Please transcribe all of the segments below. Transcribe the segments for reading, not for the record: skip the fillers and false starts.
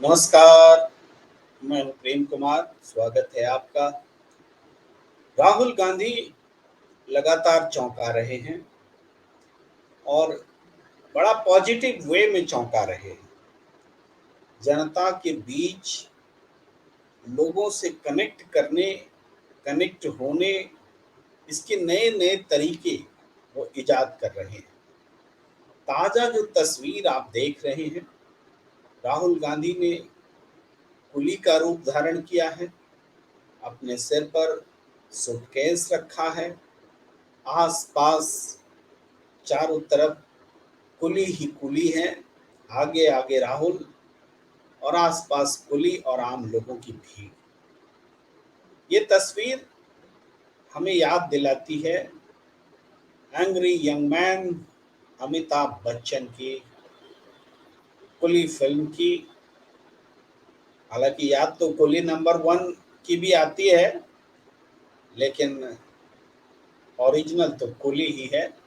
नमस्कार, मैं हूँ प्रेम कुमार, स्वागत है आपका। राहुल गांधी लगातार चौंका रहे हैं और बड़ा पॉजिटिव वे में चौंका रहे हैं। जनता के बीच लोगों से कनेक्ट होने, इसके नए-नए तरीके वो इजाद कर रहे हैं। ताज़ा जो तस्वीर आप देख रहे हैं, राहुल गांधी ने कुली का रूप धारण किया है, अपने सिर पर सूटकेस रखा है, आस-पास चारों तरफ कुली ही कुली हैं, आगे आगे राहुल और आसपास कुली और आम लोगों की भीड़। ये तस्वीर हमें याद दिलाती है angry young man Amitabh Bachchan की कुली फिल्म की। हालांकि याद तो कुली नंबर 1 की भी आती है, लेकिन ओरिजिनल तो कुली ही है,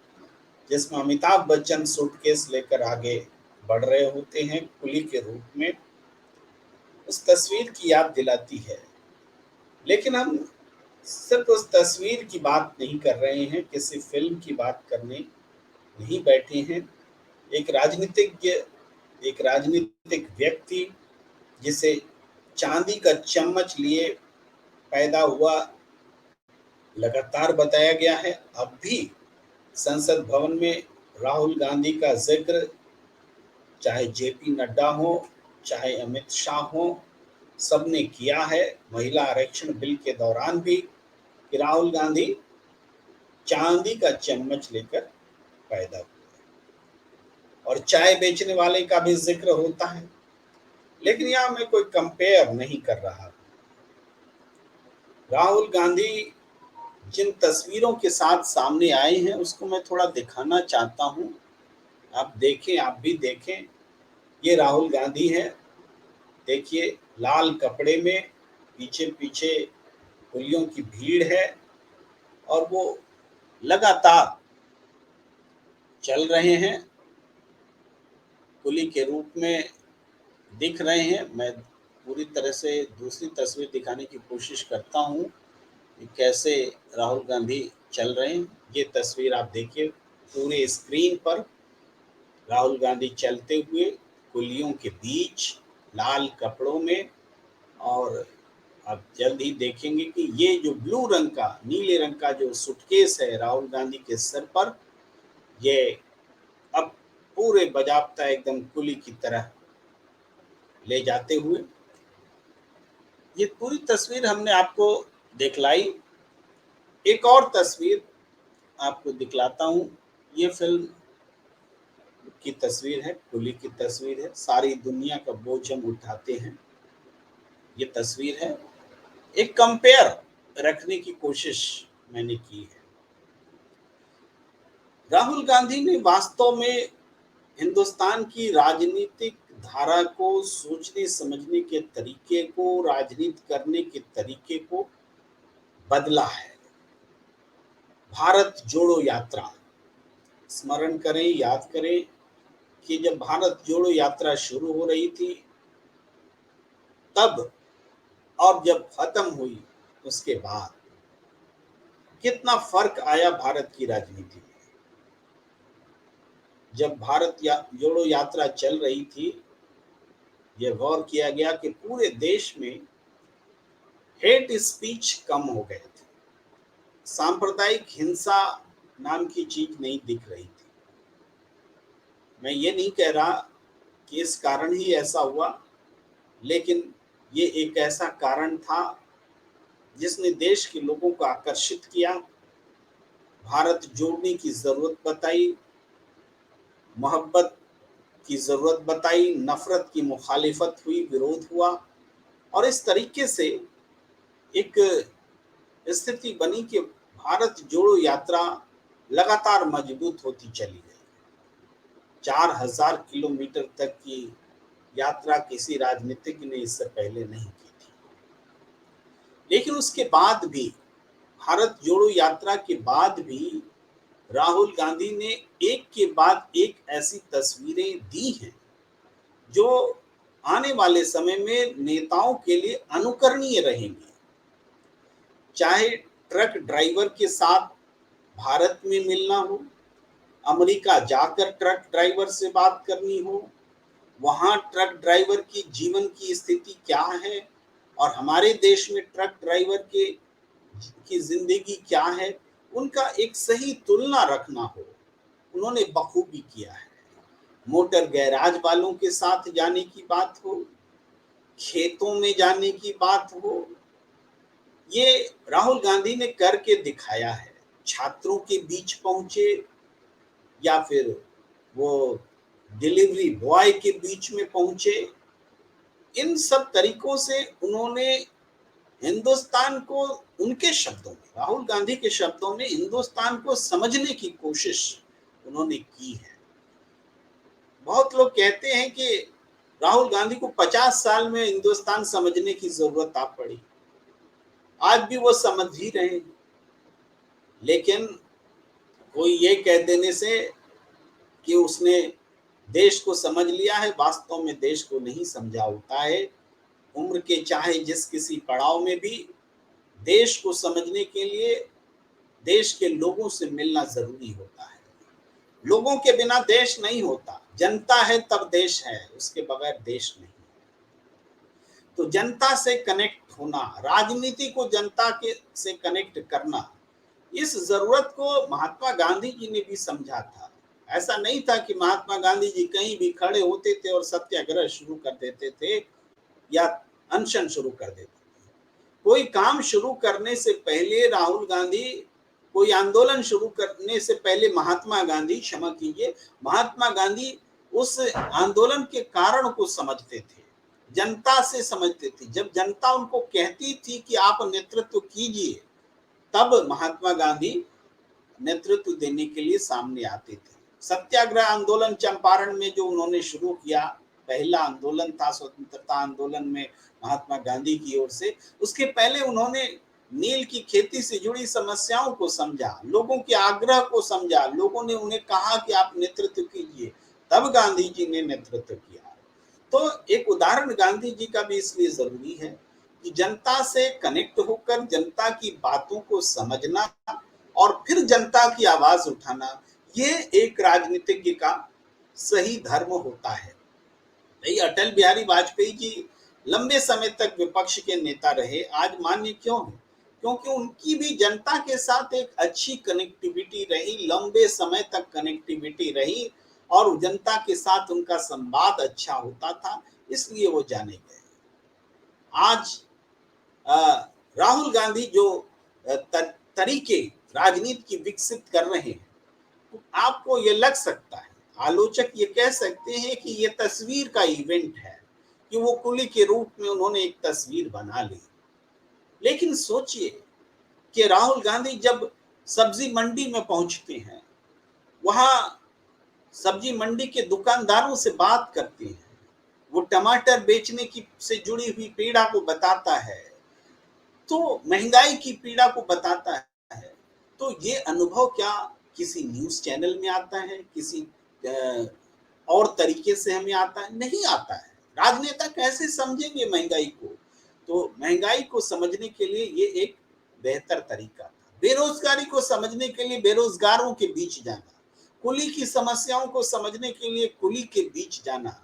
जिसमें अमिताभ बच्चन सूटकेस लेकर आगे बढ़ रहे होते हैं कुली के रूप में। उस तस्वीर की याद दिलाती है। लेकिन हम सिर्फ उस तस्वीर की बात नहीं कर रहे हैं, किसी फिल्म की बात करने नहीं बैठे हैं। एक राजनीतिज्ञ, एक राजनीतिक व्यक्ति जिसे चांदी का चम्मच लिए पैदा हुआ लगातार बताया गया है। अब भी संसद भवन में राहुल गांधी का जिक्र, चाहे जेपी नड्डा हो, चाहे अमित शाह हो, सबने किया है। महिला आरक्षण बिल के दौरान भी कि राहुल गांधी चांदी का चम्मच लेकर पैदा हुए और चाय बेचने वाले का भी जिक्र होता है। लेकिन यहाँ मैं कोई कंपेयर नहीं कर रहा। राहुल गांधी जिन तस्वीरों के साथ सामने आए हैं उसको मैं थोड़ा दिखाना चाहता हूँ। आप देखें, आप भी देखें। ये राहुल गांधी है, देखिए, लाल कपड़े में, पीछे पीछे कुलियों की भीड़ है और वो लगातार चल रहे हैं, कुली के रूप में दिख रहे हैं। मैं पूरी तरह से दूसरी तस्वीर दिखाने की कोशिश करता हूँ कि कैसे राहुल गांधी चल रहे हैं। ये तस्वीर आप देखिए, पूरे स्क्रीन पर राहुल गांधी चलते हुए कुलियों के बीच लाल कपड़ों में। और आप जल्द ही देखेंगे कि ये जो ब्लू रंग का, नीले रंग का जो सूटकेस है राहुल गांधी के सर पर, ये अब पूरे बजाबता एकदम कुली की तरह ले जाते हुए। ये पूरी तस्वीर हमने आपको दिखलाई। एक और तस्वीर आपको दिखलाता हूँ। ये फिल्म की तस्वीर है, कुली की तस्वीर है। सारी दुनिया का बोझ हम उठाते हैं, ये तस्वीर है। एक कंपेयर रखने की कोशिश मैंने की है। राहुल गांधी ने वास्तव में हिंदुस्तान की राजनीतिक धारा को, सोचने समझने के तरीके को, राजनीति करने के तरीके को बदला है। भारत जोड़ो यात्रा स्मरण करें, याद करें कि जब भारत जोड़ो यात्रा शुरू हो रही थी तब, और जब खत्म हुई उसके बाद कितना फर्क आया भारत की राजनीति में। जब भारत जोड़ो यात्रा चल रही थी, यह गौर किया गया कि पूरे देश में हेट स्पीच कम हो गए थे। सांप्रदायिक हिंसा नाम की चीज नहीं दिख रही थी। मैं ये नहीं कह रहा कि इस कारण ही ऐसा हुआ, लेकिन ये एक ऐसा कारण था जिसने देश के लोगों को आकर्षित किया, भारत जोड़ने की जरूरत बताई, मोहब्बत की जरूरत बताई, नफरत की मुखालिफत हुई, विरोध हुआ। और इस तरीके से एक स्थिति बनी कि भारत जोड़ो यात्रा लगातार मजबूत होती चली गई। 4000 किलोमीटर तक की यात्रा किसी राजनीतिज्ञ ने इससे पहले नहीं की थी। लेकिन उसके बाद भी, भारत जोड़ो यात्रा के बाद भी, राहुल गांधी ने एक के बाद एक ऐसी तस्वीरें दी हैं जो आने वाले समय में नेताओं के लिए अनुकरणीय रहेंगे। चाहे ट्रक ड्राइवर के साथ भारत में मिलना हो, अमेरिका जाकर ट्रक ड्राइवर से बात करनी हो, वहाँ ट्रक ड्राइवर की जीवन की स्थिति क्या है और हमारे देश में ट्रक ड्राइवर के की ज़िंदगी क्या है, उनका एक सही तुलना रखना हो, उन्होंने बखूबी किया है। मोटर गैराज वालों के साथ जाने की बात हो, खेतों में जाने की बात हो, ये राहुल गांधी ने करके दिखाया है। छात्रों के बीच पहुंचे या फिर वो डिलीवरी बॉय के बीच में पहुंचे, इन सब तरीकों से उन्होंने हिंदुस्तान को, उनके शब्दों में, राहुल गांधी के शब्दों में, हिंदुस्तान को समझने की कोशिश उन्होंने की है। बहुत लोग कहते हैं कि राहुल गांधी को 50 साल में हिंदुस्तान समझने की जरूरत आ पड़ी। आज भी वो समझ ही रहे हैं, लेकिन कोई ये कह देने से कि उसने देश को समझ लिया है, वास्तव में देश को नहीं समझा होता है। उम्र के चाहे जिस किसी पड़ाव में भी देश को समझने के लिए देश के लोगों से मिलना जरूरी होता है। लोगों के बिना देश नहीं होता, जनता है तब देश है, उसके बगैर देश नहीं। तो जनता से कनेक्ट होना, राजनीति को जनता के से कनेक्ट करना, इस जरूरत को महात्मा गांधी जी ने भी समझा था। ऐसा नहीं था कि महात्मा गांधी जी कहीं भी खड़े होते थे और सत्याग्रह शुरू कर देते थे या अनशन शुरू कर देते थे। कोई काम शुरू करने से पहले राहुल गांधी, कोई आंदोलन शुरू करने से पहले महात्मा गांधी, क्षमा कीजिए, महात्मा गांधी उस आंदोलन के कारण को समझते थे, जनता से समझते थे। जब जनता उनको कहती थी कि आप नेतृत्व कीजिए, तब महात्मा गांधी नेतृत्व देने के लिए सामने आते थे। सत्याग्रह आंदोलन चंपारण में जो उन्होंने शुरू किया, पहला आंदोलन था स्वतंत्रता आंदोलन में महात्मा गांधी की ओर से, उसके पहले उन्होंने नील की खेती से जुड़ी समस्याओं को समझा, लोगों के आग्रह को समझा, लोगों ने उन्हें कहा कि आप नेतृत्व कीजिए, तब गांधी जी ने नेतृत्व किया। तो एक उदाहरण गांधी जी का भी इसलिए जरूरी है कि जनता से कनेक्ट होकर जनता की बातों को समझना और फिर जनता की आवाज उठाना, ये एक राजनीतिज्ञ का सही धर्म होता है। यही अटल बिहारी वाजपेयी जी लंबे समय तक विपक्ष के नेता रहे, आज मान्य क्यों है? क्योंकि उनकी भी जनता के साथ एक अच्छी कनेक्टिविटी रही, लंबे समय तक कनेक्टिविटी रही और जनता के साथ उनका संवाद अच्छा होता था, इसलिए वो जाने गए। आज राहुल गांधी जो तरीके राजनीति की विकसित कर रहे हैं, तो आपको ये लग सकता है, आलोचक ये कह सकते हैं कि ये तस्वीर का इवेंट है, कि वो कुली के रूप में उन्होंने एक तस्वीर बना ली। लेकिन सोचिए कि राहुल गांधी जब सब्जी मंडी में पहुंचते हैं, वहां सब्जी मंडी के दुकानदारों से बात करते हैं, वो टमाटर बेचने की से जुड़ी हुई पीड़ा को बताता है, तो महंगाई की पीड़ा को बताता है। तो ये अनुभव क्या किसी न्यूज चैनल में आता है, किसी और तरीके से हमें आता है? नहीं आता है। राजनेता कैसे समझेंगे महंगाई को? तो महंगाई को समझने के लिए ये एक बेहतर तरीका था। बेरोजगारी को समझने के लिए बेरोजगारों के बीच जाना, कुली की समस्याओं को समझने के लिए कुली के बीच जाना,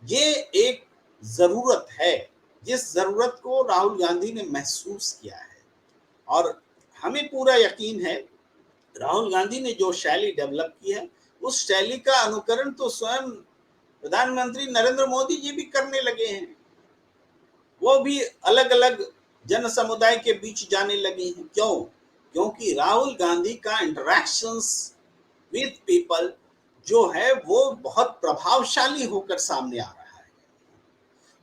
ये एक जरूरत है, जिस जरूरत को राहुल गांधी ने महसूस किया है। और हमें पूरा यकीन है राहुल गांधी ने जो शैली डेवलप की है, उस शैली का अनुकरण तो स्वयं प्रधानमंत्री नरेंद्र मोदी जी भी करने लगे हैं। वो भी अलग अलग जन समुदाय के बीच जाने लगे हैं। क्यों? क्योंकि राहुल गांधी का इंटरेक्शंस विद पीपल जो है वो बहुत प्रभावशाली होकर सामने आ रहा है।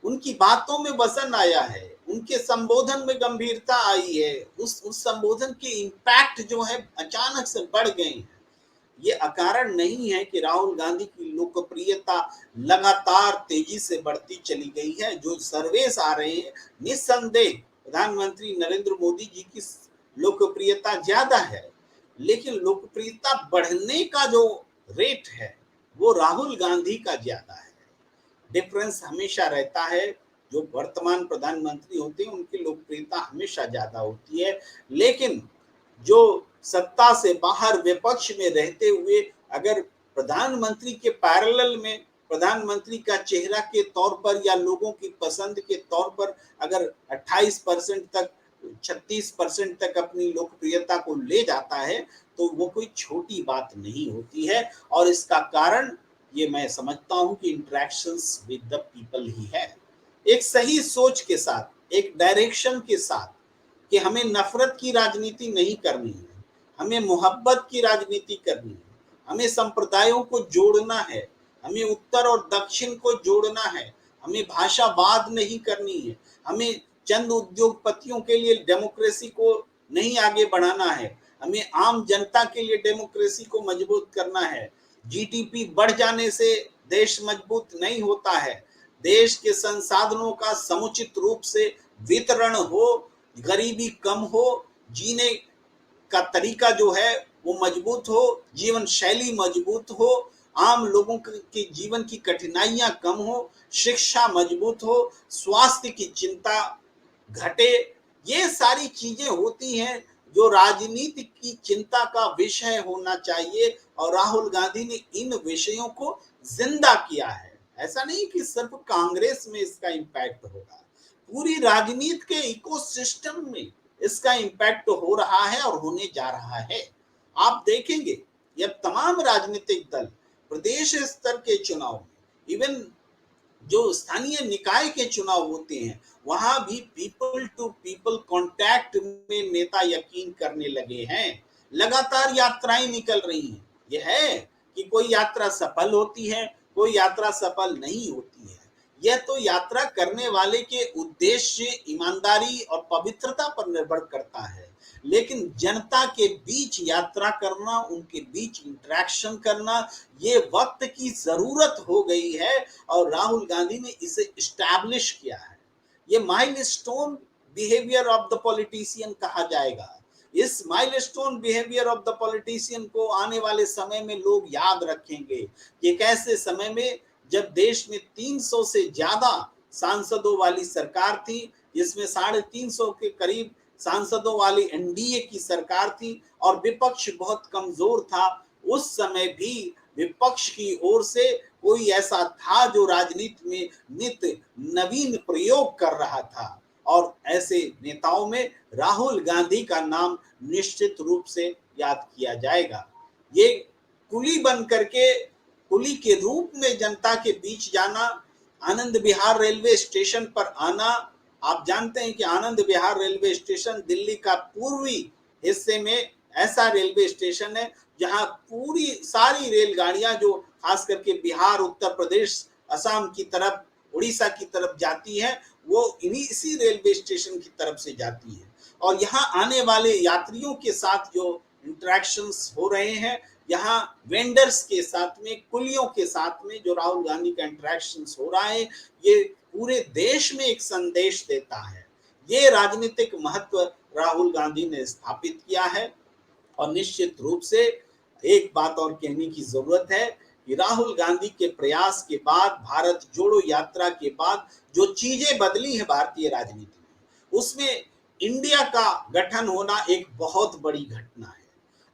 उनकी बातों में वजन आया है, उनके संबोधन में गंभीरता आई है, उस संबोधन के इम्पैक्ट जो है अचानक से बढ़ गए हैं। ये अकारण नहीं है कि राहुल गांधी की लोकप्रियता लगातार तेजी से बढ़ती चली गई है। जो सर्वेस आ रहे हैं, निस्संदेह प्रधानमंत्री नरेंद्र मोदी जी की लोकप्रियता ज्यादा है, लेकिन लोकप्रियता बढ़ने का जो रेट है वो राहुल गांधी का ज्यादा है। डिफरेंस हमेशा रहता है। जो वर्तमान प्रधानमंत्री होते हैं उनकी लोकप्रियता हमेशा ज्यादा होती है, लेकिन जो सत्ता से बाहर विपक्ष में रहते हुए अगर प्रधानमंत्री के पैरेलल में प्रधानमंत्री का चेहरा के तौर पर या लोगों की पसंद के तौर पर अगर 28% तक 36% तक अपनी लोकप्रियता को ले जाता है तो वो कोई छोटी बात नहीं होती है। और इसका कारण ये मैं समझता हूं कि इंटरेक्शंस विद द पीपल ही है। एक सही सोच के साथ, एक डायरेक्शन के साथ कि हमें नफरत की राजनीति नहीं करनी है, हमें मोहब्बत की राजनीति करनी है, हमें संप्रदायों को जोड़ना है, हमें उत्तर और दक्षिण को जोड़ना है, हमें भाषावाद नहीं करनी है, हमें चंद उद्योगपतियों के लिए डेमोक्रेसी को नहीं आगे बढ़ाना है, हमें आम जनता के लिए डेमोक्रेसी को मजबूत करना है। जीडीपी बढ़ जाने से देश मजबूत नहीं होता है। देश के संसाधनों का समुचित रूप से वितरण हो, गरीबी कम हो, जीने का तरीका जो है वो मजबूत हो, जीवन शैली मजबूत हो, आम लोगों के जीवन की कठिनाइयां कम हो, शिक्षा मजबूत हो, स्वास्थ्य की चिंता घटे। ये सारी चीजें होती हैं जो राजनीति की चिंता का विषय होना चाहिए, और राहुल गांधी ने इन विषयों को जिंदा किया है। ऐसा नहीं कि सिर्फ कांग्रेस में इसका इम्पैक्ट होगा, पूरी राजनीति के इकोसिस्टम में इसका इम्पैक्ट हो रहा है और होने जा रहा है। आप देखेंगे ये तमाम राजनीतिक दल प्रदेश स्तर के चुनाव में, इवन जो स्थानीय निकाय के चुनाव होते हैं वहां भी पीपल टू पीपल कांटेक्ट में नेता यकीन करने लगे हैं। लगातार यात्राएं निकल रही हैं। यह है कि कोई यात्रा सफल होती है, कोई यात्रा सफल नहीं होती है। यह तो यात्रा करने वाले के उद्देश्य, ईमानदारी और पवित्रता पर निर्भर करता है। लेकिन जनता के बीच यात्रा करना, उनके बीच इंटरेक्शन करना, ये वक्त की जरूरत हो गई है और राहुल गांधी ने इसे इस्टैब्लिश किया है। ये milestone behaviour of the politician कहा जाएगा। इस milestone behaviour of the politician को आने वाले समय में लोग याद रखेंगे कि कैसे समय में जब देश में 300 से ज्यादा सांसदों वाली सरकार थी, जिसमें 350 के करीब सांसदों वाली एनडीए की सरकार थी और विपक्ष बहुत कमजोर था, उस समय भी विपक्ष की ओर से कोई ऐसा था जो राजनीति में नित नवीन प्रयोग कर रहा था। और ऐसे नेताओं में राहुल गांधी का नाम निश्चित रूप से याद किया जाएगा। ये कुली बन करके, कुली के रूप में जनता के बीच जाना, आनंद विहार रेलवे स्टेशन पर आना। आप जानते हैं कि आनंद विहार रेलवे स्टेशन दिल्ली का पूर्वी हिस्से में ऐसा रेलवे स्टेशन है जहां पूरी सारी रेलगाड़ियां जो खास करके बिहार, उत्तर प्रदेश, असम की तरफ, उड़ीसा की तरफ जाती है, वो इसी रेलवे स्टेशन की तरफ से जाती है। और यहाँ आने वाले यात्रियों के साथ जो इंटरेक्शंस हो रहे हैं, यहाँ वेंडर्स के साथ में, कुलियों के साथ में जो राहुल गांधी का इंटरेक्शंस हो रहा है, ये पूरे देश में एक संदेश देता है। ये राजनीतिक महत्व राहुल गांधी ने स्थापित किया है। और निश्चित रूप से एक बात और कहने की जरूरत है कि राहुल गांधी के प्रयास के बाद, भारत जोड़ो यात्रा के बाद जो चीजें बदली हैं भारतीय राजनीति में, उसमें इंडिया का गठन होना एक बहुत बड़ी घटना है।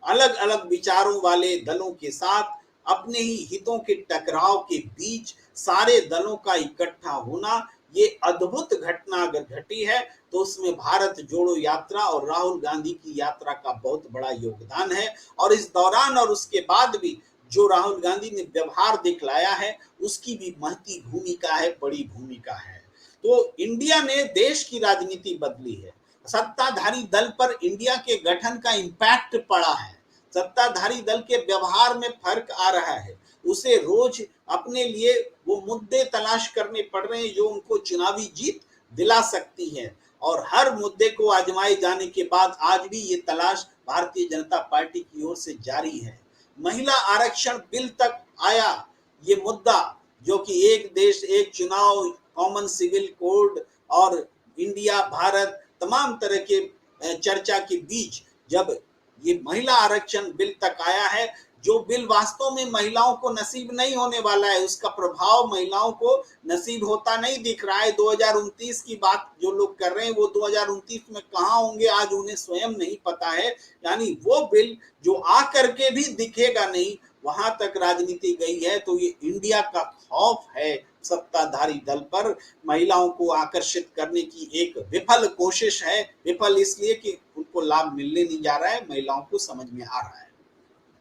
अलग अलग विचारों वाले दलों के साथ अपने ही हितों के टकराव के बीच सारे दलों का इकट्ठा होना, ये अद्भुत घटना अगर घटी है तो उसमें भारत जोड़ो यात्रा और राहुल गांधी की यात्रा का बहुत बड़ा योगदान है। और इस दौरान और उसके बाद भी जो राहुल गांधी ने व्यवहार दिखलाया है उसकी भी महती भूमिका है, बड़ी भूमिका है। तो इंडिया ने देश की राजनीति बदली है। सत्ताधारी दल पर इंडिया के गठन का इम्पैक्ट पड़ा है। सत्ताधारी दल के व्यवहार में फर्क आ रहा है। उसे रोज अपने लिए वो मुद्दे तलाश करने पड़ रहे हैं जो उनको चुनावी जीत दिला सकती है। और हर मुद्दे को आजमाए जाने के बाद आज भी ये तलाश भारतीय जनता पार्टी की ओर से जारी है। महिला आरक्षण बिल तक आया ये मुद्दा, जो कि एक देश एक चुनाव, कॉमन सिविल कोड और इंडिया भारत तमाम तरह के चर्चा के बीच जब ये महिला आरक्षण बिल तक आया है, जो बिल वास्तव में महिलाओं को नसीब नहीं होने वाला है, उसका प्रभाव महिलाओं को नसीब होता नहीं दिख रहा है। 2029 की बात जो लोग कर रहे हैं वो 2029 में कहाँ होंगे आज उन्हें स्वयं नहीं पता है। यानी वो बिल जो आ करके भी दिखेगा नहीं, वहां तक राजनीति गई है। तो ये इंडिया का खौफ है सत्ताधारी दल पर, महिलाओं को आकर्षित करने की एक विफल कोशिश है। विफल इसलिए कि उनको लाभ मिलने नहीं जा रहा है, महिलाओं को समझ में आ रहा है।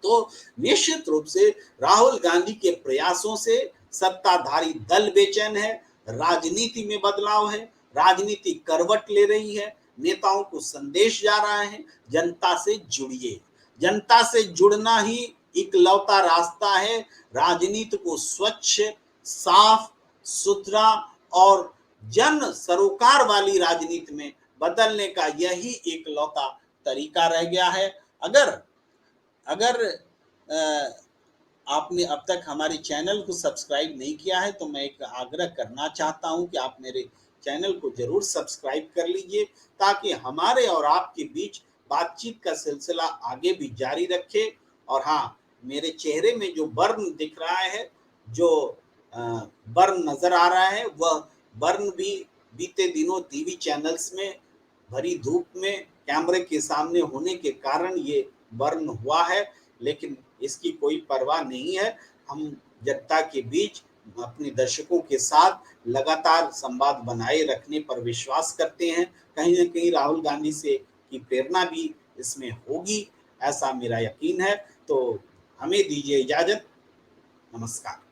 तो निश्चित रूप से राहुल गांधी के प्रयासों से सत्ताधारी दल बेचैन है, राजनीति में बदलाव है, राजनीति करवट ले रही है, नेताओं को संदेश जा रहा है जनता से जुड़िए। जनता से जुड़ना ही इकलौता रास्ता है राजनीति को स्वच्छ, साफ सुथरा और जन सरोकार वाली राजनीति में बदलने का यही इकलौता तरीका रह गया है। अगर अगर आपने अब तक हमारे चैनल को सब्सक्राइब नहीं किया है तो मैं एक आग्रह करना चाहता हूं कि आप मेरे चैनल को जरूर सब्सक्राइब कर लीजिए, ताकि हमारे और आपके बीच बातचीत का सिलसिला आगे भी जारी रखे। और हाँ, मेरे चेहरे में जो बर्न दिख रहा है, जो बर्न नजर आ रहा है, वह बर्न भी बीते दिनों टीवी चैनल्स में भरी धूप में कैमरे के सामने होने के कारण ये बर्न हुआ है। लेकिन इसकी कोई परवाह नहीं है। हम जनता के बीच अपने दर्शकों के साथ लगातार संवाद बनाए रखने पर विश्वास करते हैं। कहीं न कहीं राहुल गांधी से की प्रेरणा भी इसमें होगी, ऐसा मेरा यकीन है। तो हमें दीजिए इजाजत। नमस्कार।